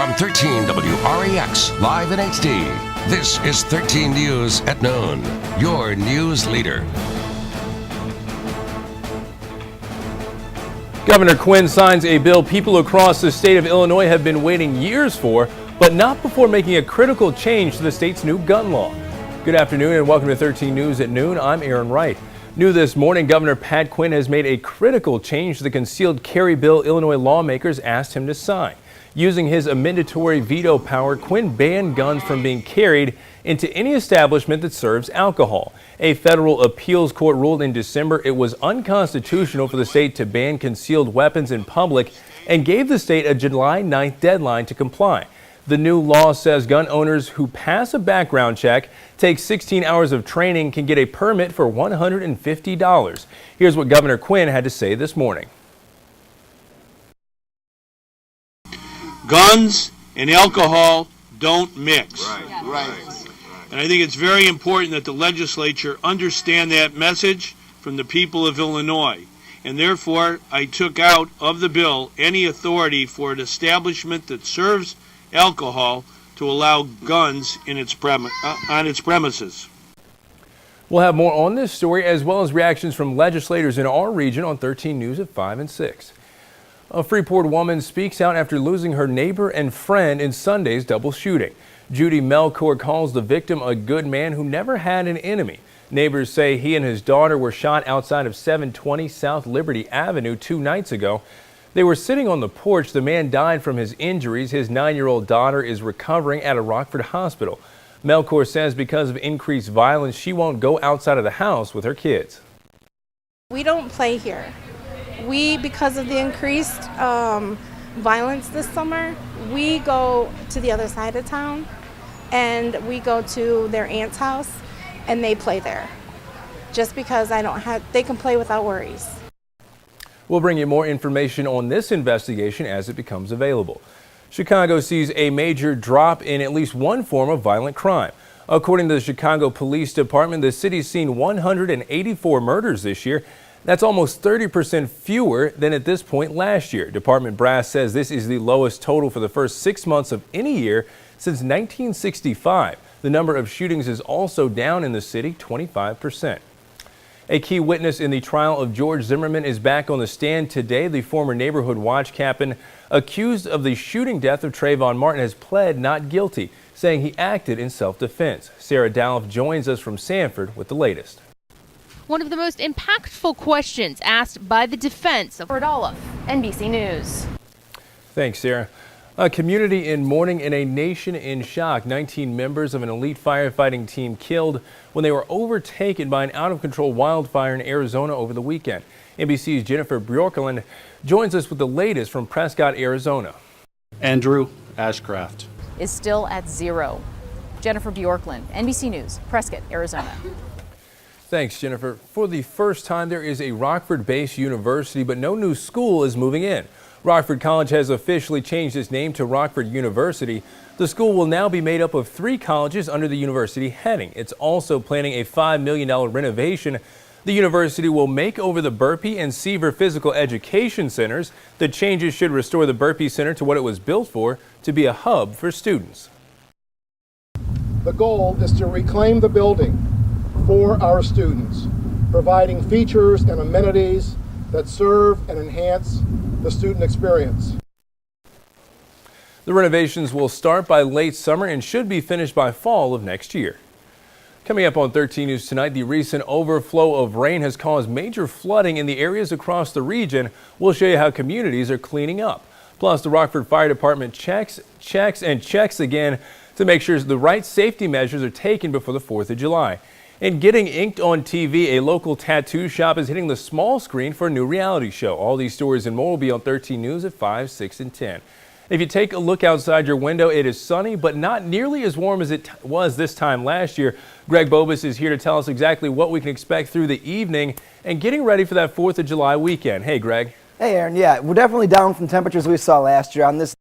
From 13 WREX, live in HD, this is 13 News at noon, your news leader. Governor Quinn signs a bill people across the state of Illinois have been waiting years for, but not before making a critical change to the state's new gun law. Good afternoon and welcome to 13 News at noon. I'm Aaron Wright. New this morning, Governor Pat Quinn has made a critical change to the concealed carry bill Illinois lawmakers asked him to sign. Using his amendatory veto power, Quinn banned guns from being carried into any establishment that serves alcohol. A federal appeals court ruled in December it was unconstitutional for the state to ban concealed weapons in public and gave the state a July 9th deadline to comply. The new law says gun owners who pass a background check, take 16 hours of training, can get a permit for $150. Here's what Governor Quinn had to say this morning. Guns and alcohol don't mix. Right. And I think it's very important that the legislature understand that message from the people of Illinois. And therefore, I took out of the bill any authority for an establishment that serves alcohol to allow guns in on its premises. We'll have more on this story as well as reactions from legislators in our region on 13 News at 5 and 6. A Freeport woman speaks out after losing her neighbor and friend in Sunday's double shooting. Judy Melchor calls the victim a good man who never had an enemy. Neighbors say he and his daughter were shot outside of 720 South Liberty Avenue 2 nights ago. They were sitting on the porch. The man died from his injuries. His 9-year-old daughter is recovering at a Rockford hospital. Melchor says because of increased violence, she won't go outside of the house with her kids. We don't play here. Because of the increased violence this summer, we go to the other side of town and we go to their aunt's house and they play there. Just because they can play without worries. We'll bring you more information on this investigation as it becomes available. Chicago sees a major drop in at least one form of violent crime. According to the Chicago Police Department, the city's seen 184 murders this year. That's almost 30% fewer than at this point last year. Department brass says this is the lowest total for the first 6 months of any year since 1965. The number of shootings is also down in the city, 25%. A key witness in the trial of George Zimmerman is back on the stand today. The former Neighborhood Watch captain accused of the shooting death of Trayvon Martin has pled not guilty, saying he acted in self-defense. Sarah Dalloff joins us from Sanford with the latest. One of the most impactful questions asked by the defense of Olaf, NBC News. Thanks, Sarah. A community in mourning and a nation in shock. 19 members of an elite firefighting team killed when they were overtaken by an out-of-control wildfire in Arizona over the weekend. NBC's Jennifer Bjorklund joins us with the latest from Prescott, Arizona. Andrew Ashcraft is still at 0. Jennifer Bjorklund, NBC News, Prescott, Arizona. Thanks, Jennifer. For the first time, there is a Rockford-based university, but no new school is moving in. Rockford College has officially changed its name to Rockford University. The school will now be made up of 3 colleges under the university heading. It's also planning a $5 million renovation. The university will make over the Burpee and Seaver Physical Education Centers. The changes should restore the Burpee Center to what it was built for, to be a hub for students. The goal is to reclaim the building for our students, providing features and amenities that serve and enhance the student experience. The renovations will start by late summer and should be finished by fall of next year. Coming up on 13 News tonight, the recent overflow of rain has caused major flooding in the areas across the region. We'll show you how communities are cleaning up. Plus, the Rockford Fire Department checks again to make sure the right safety measures are taken before the 4th of July. And getting inked on TV, a local tattoo shop is hitting the small screen for a new reality show. All these stories and more will be on 13 News at 5, 6, and 10. If you take a look outside your window, it is sunny, but not nearly as warm as it was this time last year. Greg Bobus is here to tell us exactly what we can expect through the evening and getting ready for that 4th of July weekend. Hey, Greg. Hey, Aaron. Yeah, we're definitely down from temperatures we saw last year. On this